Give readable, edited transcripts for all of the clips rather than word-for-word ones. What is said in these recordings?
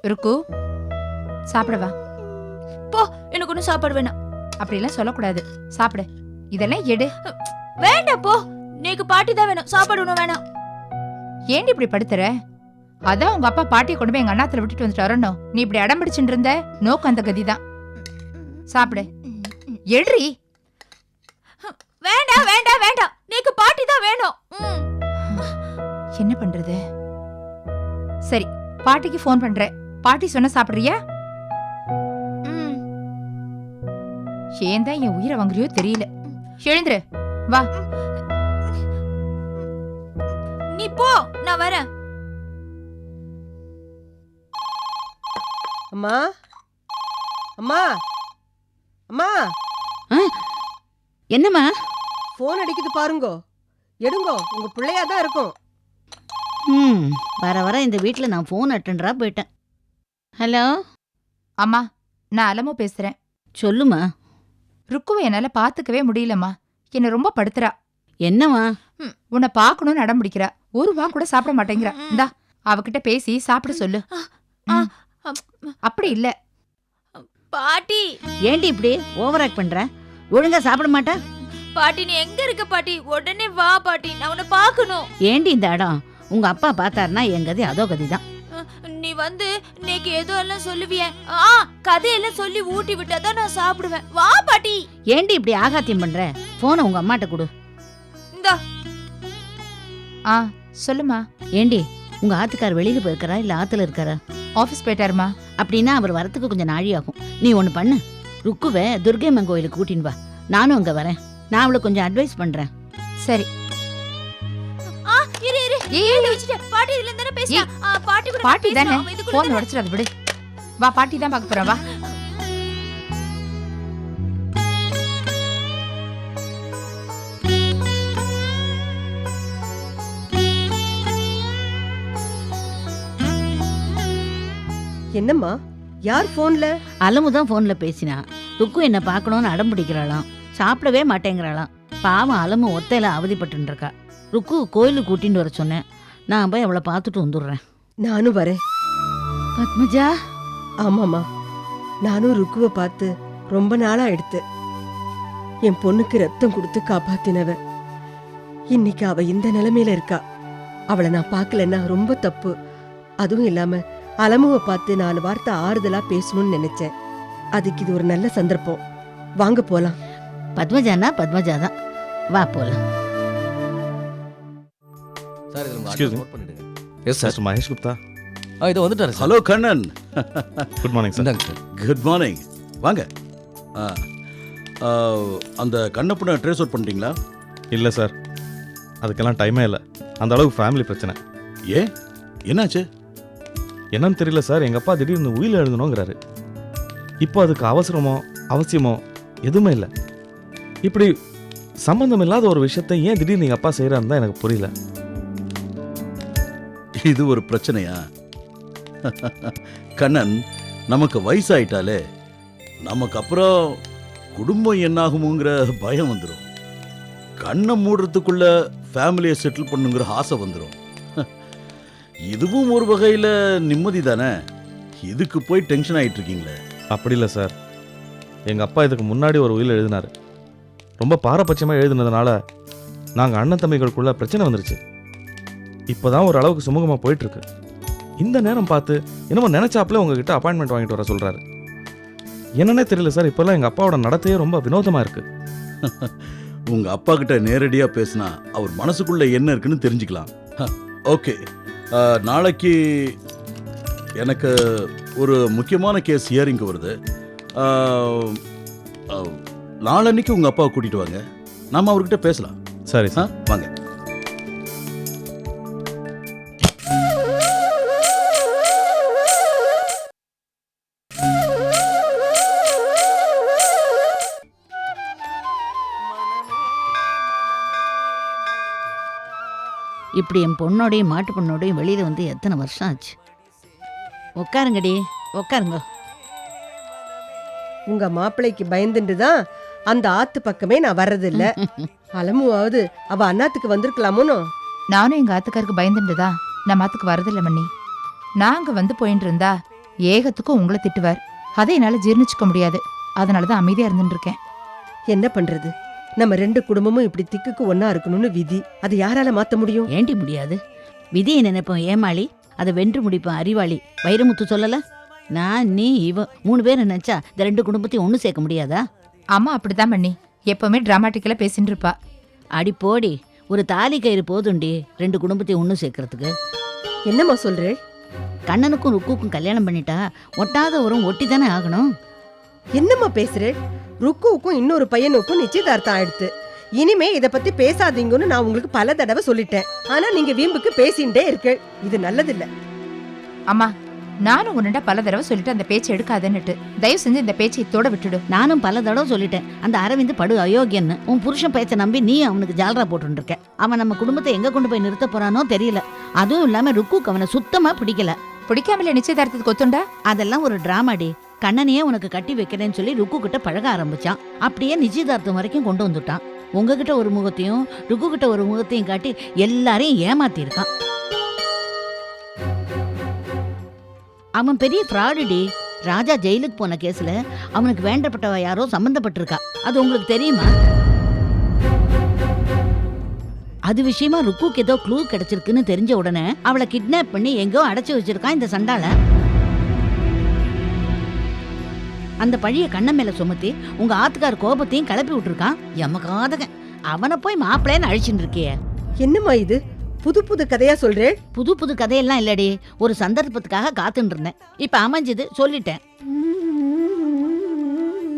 ருக்கு சாப்பிடவா? போ, எனக்கு ஒன்னும் சாப்பாடு வேணாம். அப்படிலாம் சொல்லக்கூடாது. சாப்பிடு. இதெல்லாம் எடு. வேண்டாம் போ, நீக்கு பாட்டி தான் வேணும், சாப்பாடு ஒன்றும் வேணாம். ஏண்டி இப்படி படுத்துற? அதான் உங்க அப்பா பாட்டியை கொண்டு போய் எங்க அண்ணாத்துல விட்டுட்டு வந்துட்டு வரணும். நீ இப்படி அடம் பிடிச்சுட்டு இருந்த நோக்கு அந்த கதிதான். சாப்பிடு. எடுறி. வேண்டாம் வேண்டாம் வேண்டாம், நீக்கு பாட்டி தான் வேணும். என்ன பண்றது? சரி, பாட்டிக்கு போன் பண்றேன். பாட்டி சொன்ன சாப்பிடுறியா? ஏன் தான் என் உயிரை வாங்குறியோ தெரியல. எழுந்துரு, வா. நீ போ, நான் வரேன். அம்மா அம்மா அம்மா, என்னம்மா? போன் அடிக்குது பாருங்கோ, எடுங்கோ. உங்க பிள்ளையா தான் இருக்கும். வர வர இந்த வீட்டில் நான் ஃபோன் அட்டெண்டரா போயிட்டேன். ஹலோ அம்மா, நான் அலமோ பேசுறேன். சொல்லுமா. ருக்குவை என்னால பாத்துக்கவே முடியலம்மா. என்ன ரொம்ப படுத்துறா. என்னம்மா? உன்னை பாக்கணும்னு அடம் பிடிக்கிறா. ஒரு வா கூட சாப்பிட மாட்டேங்கிறா. இந்தா அவகிட்ட பேசி சாப்பிட சொல்லு. அப்படி இல்ல பாட்டி. ஏண்டி இப்படி ஓவர் ஆக்ட் பண்ற? ஒழுங்கா சாப்பிட மாட்டா? பாட்டி நீ எங்க இருக்க பாட்டி? உடனே வா பாட்டி, நான் உன்னை பார்க்கணும். ஏண்டி இந்த இடம்? உங்க அப்பா பார்த்தாருன்னா என் கதி அதோ கதிதான். நீ வந்து இன்னைக்கு ஏதோ எல்லாம் சொல்லுவிய, கதையெல்லாம் சொல்லி ஊட்டி விட்டாதான் நான் சாப்பிடுவேன். வா பாட்டி. ஏண்டி இப்படி ஆகாத்தியம் பண்ற? போனை உங்க அம்மாட்ட கொடு. இந்தா. சொல்லுமா. ஏண்டி உங்க ஆத்துக்கார் வெளியில போயிருக்காரா இல்ல ஆத்துல இருக்காரா? ஆபீஸ் போயிட்டாருமா. அப்படின்னா அவர் வரத்துக்கு கொஞ்சம் நாழி ஆகும். நீ ஒண்ணு பண்ணு, ருக்குவை துர்கைம்மன் கோயிலுக்கு கூட்டின்னு வா. நானும் அங்க வரேன். நான் அவளுக்கு கொஞ்சம் அட்வைஸ் பண்றேன். சரி. இரு இரு, ஏய் வச்சிட்ட. பாட்டி இதுல தான பேசுறா. பாட்டி கூட பாட்டி தானே. பேசணும். போன் உடைச்சிடாத விடு. வா, பாட்டி தான் பார்க்க போறா. வா. என்னம்மா, யார் போன்ல? அலமுதான் போன்ல பேசினா. ருக்கு என்ன பார்க்கணும்னு அடம் பிடிக்கிறாளாம். சாப்பிடவே மாட்டேங்கிறாளாம். பாவம் அலமு ஒத்தையில அவதிப்பட்டு இருக்கா. ருக்கு கோயிலுக்கு கூட்டின்னு வர சொன்னேன். நான் போய் அவளை பார்த்துட்டு வந்துடுறேன். நானும் வரேன். பத்மஜா. ஆமாம்மா, நானும் ருக்குவை பார்த்து ரொம்ப நாளா எடுத்து என் பொண்ணுக்கு ரத்தம் கொடுத்து காப்பாத்தினவ. இன்னைக்கு அவ இந்த நிலைமையில இருக்கா. அவளை நான் பார்க்கலன்னா ரொம்ப தப்பு. அதுவும் இல்லாம அலமுவை பார்த்து 4 வார்த்தை ஆறுதலா பேசணும்னு நினைச்சேன். அதுக்கு இது ஒரு நல்ல சந்தர்ப்பம். வாங்க போலாம். பத்மஜானா பத்மஜாதான். வா போலாம். சார் இது உங்க Excuse அட்ரஸ் me. நோட் பண்ணிடுங்க. Yes sir, Mahesh Gupta. இதோ வந்துட்டாரு sir. Hello Kannan. Good morning sir. இந்தாங்க சார். Good morning. வாங்க. அந்த கண்ணப்பனை ட்ரேஸ் அவுட் பண்ணிட்டீங்களா? இல்லை சார், அதுக்கெல்லாம் டைமே இல்லை. அந்த அளவுக்கு ஃபேமிலி பிரச்சனை. ஏன், என்னாச்சு? என்னன்னு தெரியல சார். எங்கள் அப்பா திடீர்னு உயிர் எழுதணுங்கிறாரு. இப்போ அதுக்கு அவசரமோ அவசியமோ எதுவுமே இல்லை. இப்படி சம்பந்தம் இல்லாத ஒரு விஷயத்தை ஏன் திடீர்னு எங்கள் அப்பா செய்கிறாருன்னு தான் எனக்கு புரியல. இது ஒரு பிரச்சனையா? கண்ணன், நமக்கு வயசாயிட்டாலே நமக்கு அப்புறம் குடும்பம் என்னாகுமோங்கிற பயம் வந்துடும். கண்ணை மூடுறதுக்குள்ள ஃபேமிலியை செட்டில் பண்ணுங்கிற ஆசை வந்துடும். இதுவும் ஒரு வகையில் நிம்மதி தானே. இதுக்கு போய் டென்ஷன் ஆகிட்டு இருக்கீங்களே. அப்படி இல்லை சார். எங்கள் அப்பா இதுக்கு முன்னாடி ஒரு உயில் எழுதினார். ரொம்ப பாரபட்சமாக எழுதுனதுனால நாங்கள் அண்ணன் தம்பிகளுக்குள்ள பிரச்சனை வந்துருச்சு. இப்போ தான் ஒரு அளவுக்கு சுமூகமாக போயிட்டுருக்கு. இந்த நேரம் பார்த்து என்னமோ நினச்சாப்புல உங்ககிட்ட அப்பாயின்மெண்ட் வாங்கிட்டு வர சொல்கிறாரு. என்னன்னே தெரியல சார். இப்போல்லாம் எங்கள் அப்பாவோட நடத்தையே ரொம்ப வினோதமாக இருக்குது. உங்கள் அப்பா கிட்ட நேரடியாக பேசினா அவர் மனசுக்குள்ள என்ன இருக்குன்னு தெரிஞ்சுக்கலாம். ஓகே, நாளைக்கு எனக்கு ஒரு முக்கியமான கேஸ் ஹியரிங்க்கு வருது. நாளன்னைக்கு உங்கள் அப்பாவை கூட்டிகிட்டு வாங்க, நாம் அவர்கிட்ட பேசலாம். சரி சார், வாங்க. இப்படி என் பொண்ணோடையும் மாட்டு பொண்ணோடையும் வெளியில வந்து எத்தனை வருஷம் ஆச்சு. உட்காருங்கடி, உட்காருங்க. உங்க மாப்பிள்ளைக்கு பயந்துட்டு தான் அந்த ஆத்து பக்கமே நான் வர்றதில்ல. அலமுவாவது அவ அண்ணாத்துக்கு வந்திருக்கலாமோனோ. நானும் எங்க ஆத்துக்காருக்கு பயந்துட்டுதான் நம்ம ஆத்துக்கு வரதில்ல மண்ணி. நாங்க வந்து போயிட்டு இருந்தா ஏகத்துக்கும் உங்களை திட்டுவார். அதை என்னால ஜீர்ணிச்சுக்க முடியாது. அதனாலதான் அமைதியா இருந்துட்டு இருக்கேன். என்ன பண்றது? நம்ம 2 குடும்பமும் இப்படி திக்குக்கு ஒன்னா இருக்கணும்னு விதி. அது யாரால மாத்த முடியும்? ஏண்டி முடியாது? விதியை நினைப்போம் ஏமாளி, அதை வென்று முடிப்போம் அறிவாளி. வைரமுத்து சொல்லல, நான் நீ இவ 3 பேர் நினைச்சா இந்த 2 குடும்பத்தையும் ஒண்ணு சேர்க்க முடியாதா? அம்மா அப்படிதான் பண்ணி எப்பவுமே டிராமாட்டிக்கலா பேசிட்டு இருப்பா. அடி போடி, ஒரு தாலி கயிறு போதுண்டி 2 குடும்பத்தையும் ஒண்ணு சேர்க்கறதுக்கு. என்னம்மா சொல்றே? கண்ணனுக்கும் ருக்குக்கும் கல்யாணம் பண்ணிட்டா ஒட்டாத உரம் ஒட்டி தானே ஆகணும். என்னம்மா பேசுறே? ருக்குவுக்கும் இன்னொரு பையனுக்கும் நிச்சயதார்த்தம் ஆயிடுத்து. இனிமே இத பத்தி பேசாதீங்கன்னு நான் உங்களுக்கு பல தடவை சொல்லிட்டேன். ஆனா நீங்க வீம்புக்கு பேசிண்டே இருக்க. இது நல்லதில்ல. அம்மா, நானும் உன்னிட்ட பல தடவை சொல்லிட்டு அந்த பேச்சை எடுக்காதன்னுட்டு. தயவு செஞ்சு இந்த பேச்சை இத்தோட விட்டுடு. நானும் பல தடவை சொல்லிட்டேன், அந்த அரவிந்த் படு அயோக்கியன்னு. உன் புருஷன் பேச்சை நம்பி நீ அவனுக்கு ஜாலரா போட்டு இருக்க. அவன் நம்ம குடும்பத்தை எங்க கொண்டு போய் நிறுத்த போறானோ தெரியல. அதுவும் இல்லாம ருக்குக்கு அவனை சுத்தமா பிடிக்கல. பிடிக்காமல நிச்சயதார்த்தத்துக்கு ஒத்துண்டா? அதெல்லாம் ஒரு டிராமாடி. கண்ணனையே உனக்கு கட்டி வைக்கிறேன்னு சொல்லி ருக்கு கிட்ட பழக ஆரம்பிச்சான். அப்படியே நிச்சயதார்த்தம் வரைக்கும் கொண்டு வந்துட்டான். உங்ககிட்ட ஒரு முகத்தையும் ருக்கு கிட்ட ஒரு முகத்தையும் காட்டி எல்லாரையும் ஏமாத்தி இருக்கான். அவன் பெரிய ஃப்ராடுடி. ராஜா ஜெயிலுக்கு போன கேஸ்ல அவனுக்கு வேண்டப்பட்டவ யாரோ சம்பந்தப்பட்டிருக்கா. அது உங்களுக்கு தெரியுமா? அது விஷயமா ருக்குக்கு ஏதோ க்ளூ கிடைச்சிருக்குன்னு தெரிஞ்ச உடனே அவளை கிட்னாப் பண்ணி எங்கோ அடைச்சு வச்சிருக்கான் இந்த சண்டால. அந்த பழிய கண்ண மேல சுமத்தி உங்க ஆத்துக்கார் கோபத்தையும் கிளப்பி விட்டுருக்கான். எமக்காதகன். அவனை போய் மாப்பிள்ளைன்னு அழிச்சுட்டு இருக்கியே. என்னம்மா இது? புது புது கதையா சொல்றே? புது புது கதையெல்லாம் இல்லடி, ஒரு சந்தர்ப்பத்துக்காக காத்துட்டு இருந்தேன். இப்ப அமைஞ்சது, சொல்லிட்டேன்.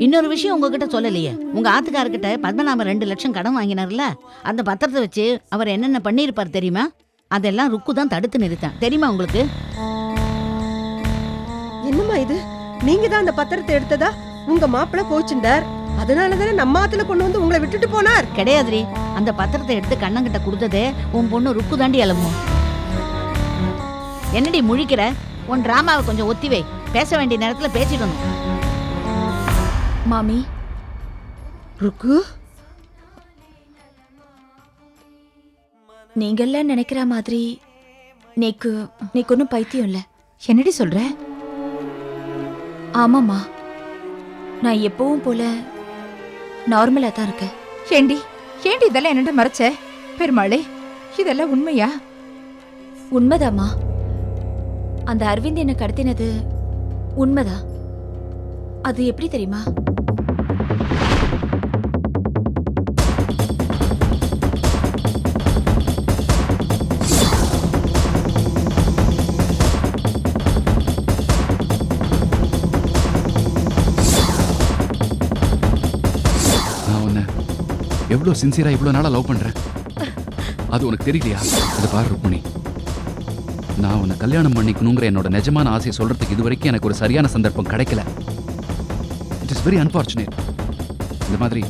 இன்னொரு விஷயம் உங்ககிட்ட சொல்லலையே, உங்க ஆத்துக்காரர்கிட்ட பத்மநாபன் 2 லட்சம் கடன் வாங்கினார்ல, அந்த பத்திரத்தை வச்சு அவர் என்னென்ன பண்ணிருப்பார் தெரியுமா? அதெல்லாம் ருக்கு தான் தடுத்து நிறுத்தான். தெரியுமா உங்களுக்கு? என்னம்மா இது? நீங்க தான் அந்த பத்திரத்தை எடுத்ததா உங்க மாப்பிள்ள கோச்சுண்டார். அதனாலதானே நம்ம ஆத்துல கொண்டு வந்து உங்களை விட்டுட்டு போனார். கிடையாதுரி, அந்த பத்திரத்தை எடுத்து கண்ணங்கிட்ட கொடுத்ததே உன் பொண்ணு ருக்கு தாண்டி அலமும். என்னடி முழிக்கிற? உன் டிராமாவை கொஞ்சம் ஒத்தி வை. பேச வேண்டிய நேரத்துல பேசிட்டு வந்தோம். மாமி, ருக்கு, நீங்கெல்லாம் நினைக்கிற மாதிரி நீக்கு ஒன்னும் பைத்தியம் இல்ல. என்னடி சொல்ற? ஆமாம்மா, நான் எப்பவும் போல நார்மலா தான் இருக்கேன். ஏண்டி ஏண்டி இதெல்லாம் என்னட்ட மறைச்ச? பெருமாளே, இதெல்லாம் உண்மையா? உண்மைதாம்மா. அந்த அரவிந்த் என்ன கடத்தினது உண்மைதான். அது எப்படி தெரியுமா? எவ்வளவு சின்சியரா இவ்வளவு நாளா லவ் பண்றேன். அது உனக்கு தெரியலையா? அது பாரு ருக்மிணி, நான் உன்னை கல்யாணம் பண்ணிக்கணுங்கிற என்னோட நிஜமான ஆசையை சொல்றதுக்கு இதுவரைக்கும் எனக்கு ஒரு சரியான சந்தர்ப்பம் கிடைக்கல. It is very unfortunate. இந்த மாதிரி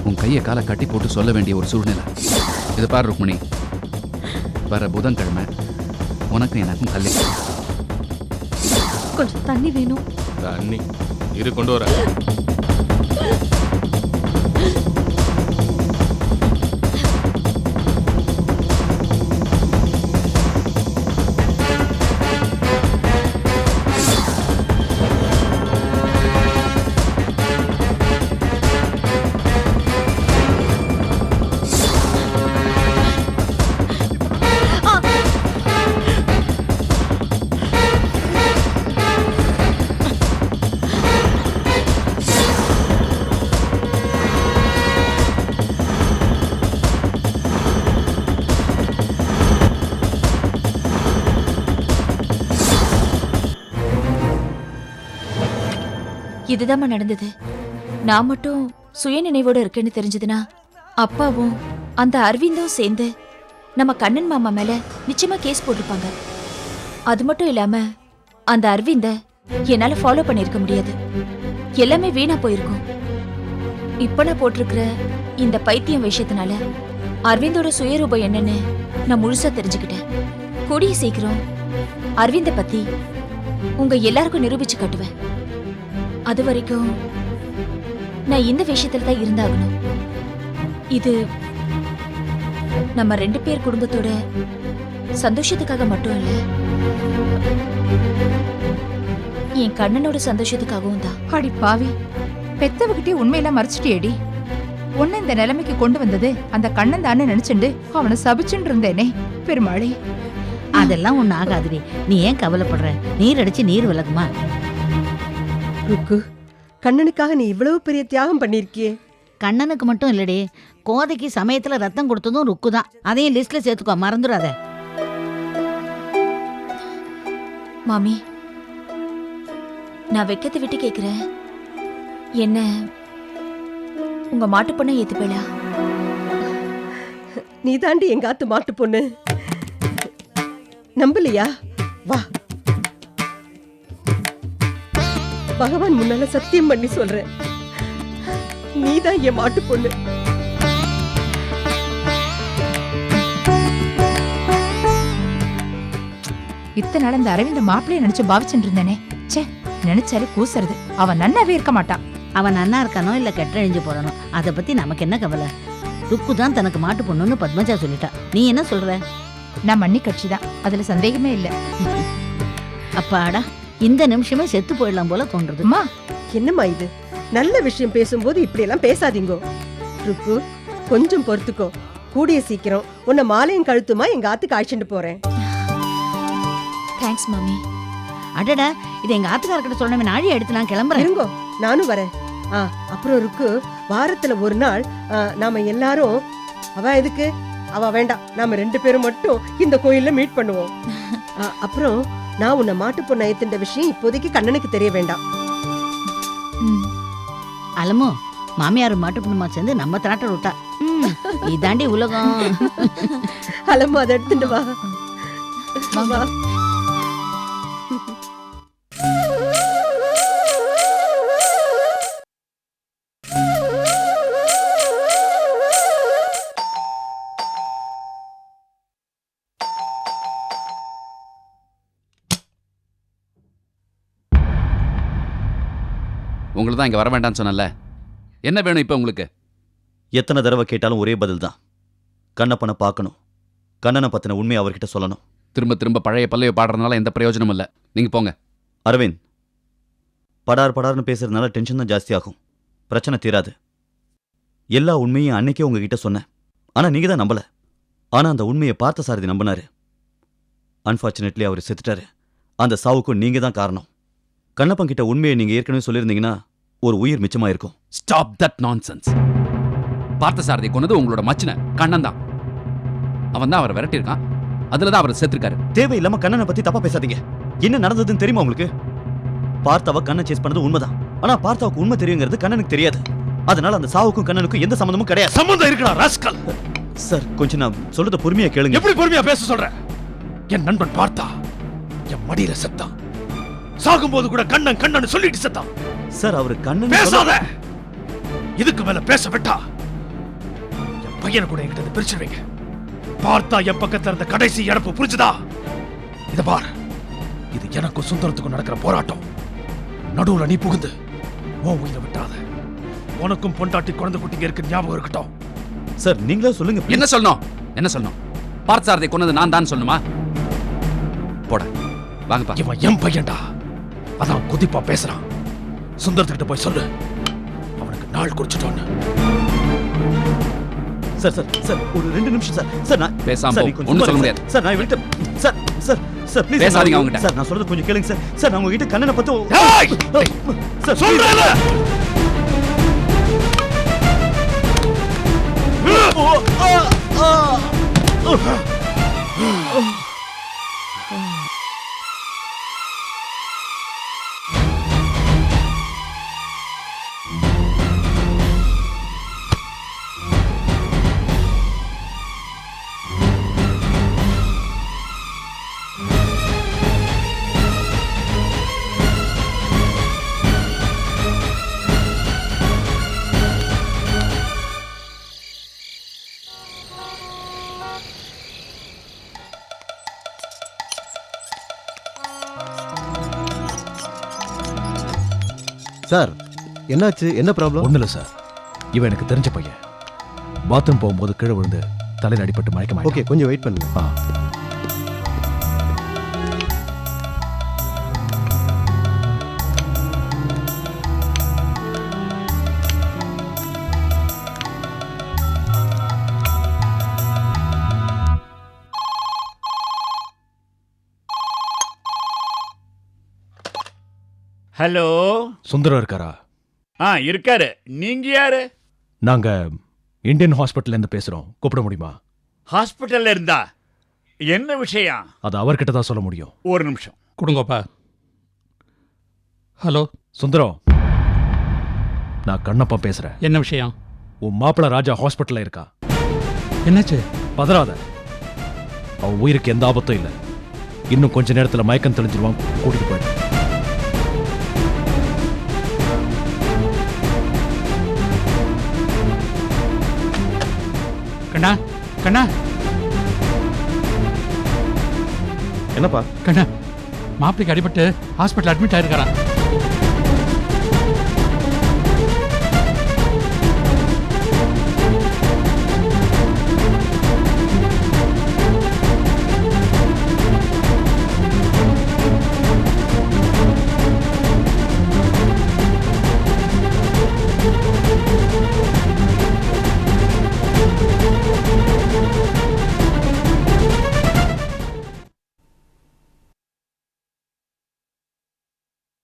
உன் கையை காலை கட்டி போட்டு சொல்ல வேண்டிய ஒரு சூழ்நிலை. இது பாரு ருக்மிணி, வர புதன்கிழமை உனக்கும் எனக்கும் கல்யாணம். கொஞ்சம் தண்ணி வேணும். தண்ணி இரு, கொண்டு வர. இதுதான் நடந்தது. நான் மட்டும் சுய நினைவோட இருக்கேன்னு தெரிஞ்சதுன்னா அப்பாவும் அந்த அரவிந்தும் சேர்ந்து நம்ம கண்ணன் மாமா மேல நிச்சயமா கேஸ் போட்டிருப்பாங்க. அது மட்டும் இல்லாம அந்த அரவிந்த என்னால ஃபாலோ பண்ணிருக்க முடியாது. எல்லாமே வீணா போயிருக்கும். இப்ப நான் போட்டிருக்கிற இந்த பைத்தியம் விஷயத்தினால அரவிந்தோட சுயரூபம் என்னன்னு நான் முழுசா தெரிஞ்சுக்கிட்டேன். கூடிய சீக்கிரம் அரவிந்த பத்தி உங்க எல்லாருக்கும் நிரூபிச்சு காட்டுவேன். அது வரைக்கும் நான் இந்த விஷயத்துல தான் இருந்தாகணும். இது நம்ம 2 பேர் குடும்பத்தோட சந்தோஷத்துக்காக மட்டும் இல்ல, என் கண்ணனோட சந்தோஷத்துக்காகவும் தான். அடி பாவி, பெத்தவகிட்டே உண்மையெல்லாம் மறைச்சிட்டியேடி. உன்னை இந்த நிலைமைக்கு கொண்டு வந்தது அந்த கண்ணன் தானே நினைச்சுண்டு அவனை சபிச்சுட்டு இருந்தேனே. பெருமாளே, அதெல்லாம் ஒன்றும் ஆகாதுடி. நீ ஏன் கவலைப்படுற? நீர் அடிச்சு நீர் விலகுமா? ருக்கு, கண்ணனுக்காக நீ இவ்வளவு பெரிய தியாகம் பண்ணிருக்கியே. கண்ணனுக்கு மட்டும் இல்லடி, கோதைக்கு சமயத்துல ரத்தம் கொடுத்ததும் ருக்கு தான். அதையும் லிஸ்ட்ல சேர்த்துக்கோ, மறந்துடாத. மாமி, நான் வெக்கத்தை விட்டு கேக்குறேன். என்ன உங்க மாட்டு பொண்ணை ஏத்துப்பேளா? நீ தாண்டி எங்க ஆத்து மாட்டு பொண்ணு. நம்பலையா? வா, பகவான் முன்னால சத்தியம் பண்ணி சொல்றேன், நீதான் என் மாட்டு பொண்ணு. இத்தனை நாள் இந்த அரவிந்த மாப்பிள்ளைய நினைச்சு பாவிச்சுட்டு இருந்தேனே. ச்சே, நினைச்சாலே கூசுறது. அவன் நன்னாவே இருக்க மாட்டான். அவன் நன்னா இருக்கானோ இல்ல கெட்டழிஞ்சு போறானோ அதை பத்தி நமக்கு என்ன கவலை? ருக்கு தான் தனக்கு மாட்டு பொண்ணுன்னு பத்மஜா சொல்லிட்டா. நீ என்ன சொல்ற? நான் மண்ணி கட்சி தான், அதுல சந்தேகமே இல்ல. அப்பாடா, இந்த நிமிஷமே செத்து போயிடலாம் போல தோன்றுது. அம்மா, என்னம்மா இது? நல்ல விஷயம் பேசும்போது இப்படி எல்லாம் பேசாதீங்கோ. ருக்கு, கொஞ்சம் பொறுத்துக்கோ. கூடிய சீக்கிரம் உன்னை மாலையும் கழுத்துமா எங்க ஆத்துக்கு அழைச்சிட்டு போறேன். தேங்க்ஸ் மாமி. அடடா, இது எங்க ஆத்துக்காரர்கிட்ட சொன்னவன் நாழி எடுத்து நான் கிளம்புறேன். இருங்கோ, நானும் வரேன். அப்புறம் ருக்கு, வாரத்துல ஒரு நாள் நாம எல்லாரும், அவ எதுக்கு, அவ வேண்டாம், நாம 2 பேரும் மட்டும் இந்த கோயில்ல மீட் பண்ணுவோம். அப்புறம் நான் உன்னை மாட்டு பொண்ணு ஏத்துன்ற விஷயம் இப்போதைக்கு கண்ணனுக்கு தெரிய வேண்டாம். அலமோ, மாமியார் மாட்டு பொண்ணுமா சேர்ந்து நம்ம திராட்ட விட்டா. இதாண்டி உலகம். அலம்மா, அதை எடுத்துட்டு வா. வா. உங்களுக்கு தான் இங்க வர வேண்டாம்னு சொன்னல. என்ன வேணும் இப்ப உங்களுக்கு? எத்தனை தடவை கேட்டாலும் ஒரே பதில் தான். கண்ணப்பனை பார்க்கணும், கண்ணனை பத்தின உண்மையை அவர்கிட்ட சொல்லணும். திரும்ப திரும்ப பழைய பல்லையை பாடுறதுனால எந்த பிரயோஜனமும் இல்லை. நீங்க போங்க. அரவிந்த், படார்னு பேசுறதுனால டென்ஷன் தான் ஜாஸ்தியாகும், பிரச்சனை தீராது. எல்லா உண்மையும் அன்னைக்கே உங்ககிட்ட சொன்னேன், ஆனா நீங்க தான் நம்பல. ஆனா அந்த உண்மையை பார்த்த சாரதி நம்பினாரு. அன்பார்ச்சுனேட்லி அவர் செத்துட்டாரு. அந்த சாவுக்கும் நீங்க தான் காரணம். கண்ணப்பன் கிட்ட உண்மையை நீங்க ஏற்கனவே சொல்லியிருந்தீங்கன்னா ஒரு உயிர் மிச்சமா இருக்கும். Stop that nonsense. பார்த்தசாரதி கொன்னது உங்களோட மச்சின கண்ணன் தான். அவன் தான் அவரை விரட்டியிருக்கான், அதுல தான் அவர் செத்துருக்காரு. தேவையில்லாம கண்ணனை பத்தி தப்பா பேசாதீங்க. என்ன நடந்ததுன்னு தெரியுமா உங்களுக்கு? பார்த்தாவ கண்ணை சேஸ் பண்ணது உண்மைதான், ஆனா பார்த்தாவுக்கு உண்மை தெரியுங்கிறது கண்ணனுக்கு தெரியாது. அதனால அந்த சாவுக்கும் கண்ணனுக்கும் எந்த சம்பந்தமும் கிடையாது. சம்பந்தம் இருக்கா ராஸ்கல்? சார், கொஞ்சம் நான் சொல்றத பொறுமையா கேளுங்க. எப்படி பொறுமையா பேச சொல்ற? என் நண்பன் பார்த்தா என் மடியில செத்தான். சாகும்போது கூட கண்ணன் கண்ணன் சொல்லிட்டு செத்தான். சார், அவரு கண்ணன் பேசாத. இதுக்கு மேல பேச விட்டா என் பையனை கூட என்கிட்ட பிரிச்சிருவீங்க. பார்த்தா என் பக்கத்துல இருந்த கடைசி இழப்பு புரிஞ்சுதா? இத பார், இது எனக்கும் சுந்தரத்துக்கும் நடக்கிற போராட்டம். நடுவுல நீ புகுந்து உன் உயிரை விட்டாத. உனக்கும் பொண்டாட்டி குழந்தை குட்டிங்க இருக்கு, ஞாபகம் இருக்கட்டும். சார், நீங்களே சொல்லுங்க. என்ன சொல்லணும்? என்ன சொல்லணும்? பார்த்தசாரதி கொன்னது நான் தான் சொல்லணுமா? போட வாங்கப்பா. இவன் என் பையன்டா, அதான் குதிப்பா பேசுறான். சுந்தரத்துக்கிட்ட போய் சொல்லு, அவனுக்கு நாள் குறிச்சிட்டோன்னு. சார் சார் சார், ஒரு 2 நிமிஷம் சார். சார், நான் பேசாம சார், போ. நீ கொஞ்சம் ஒண்ணும் சொல்ல பாருங்க முடியாது. சார். நான் இவர்கிட்ட சார் சார் சார் ப்ளீஸ் பேசாதீங்க அவங்ககிட்ட. சார், நான் சொல்றது கொஞ்சம் கேளுங்க சார். சார், நான் உங்ககிட்ட கண்ணனை பத்தி ஏய்! சார் சொல்றேன்ல. சார், என்னாச்சு? என்ன ப்ராப்ளம்? ஒண்ணுல சார், இவன் எனக்கு தெரிஞ்ச பையன். பாத்ரூம் போகும்போது கீழே விழுந்து தலையில் அடிபட்டு மயக்கமாயிட்டான். ஓகே, கொஞ்சம் வெயிட் பண்ணுங்க. ஹலோ. சுந்தரம் இருக்காரா? இருக்காரு. நீங்க யாரு? நாங்க இந்தியன் ஹாஸ்பிட்டல்ல இருந்து பேசுறோம். கூப்பிட முடியுமா? ஹாஸ்பிட்டல்ல இருந்தா என்ன விஷயம்? அது அவர்கிட்ட தான் சொல்ல முடியும். ஒரு நிமிஷம் கொடுங்கப்பா. ஹலோ சுந்தரம், நான் கண்ணப்பா பேசுறேன். என்ன விஷயம்? உன் மாப்பிள்ள ராஜா ஹாஸ்பிட்டல்ல இருக்கா. என்னாச்சு? பதறாத, அவன் உயிருக்கு எந்த ஆபத்தும் இல்லை. இன்னும் கொஞ்ச நேரத்துல மயக்கம் தெளிஞ்சிருவான். கூட்டிட்டு போயிடு. கண்ணா கண்ணா என்னப்பா? கண்ணா, மாப்பிளைக்கு அடிபட்டு ஹாஸ்பிட்டல் அட்மிட் ஆயிருக்காரான்.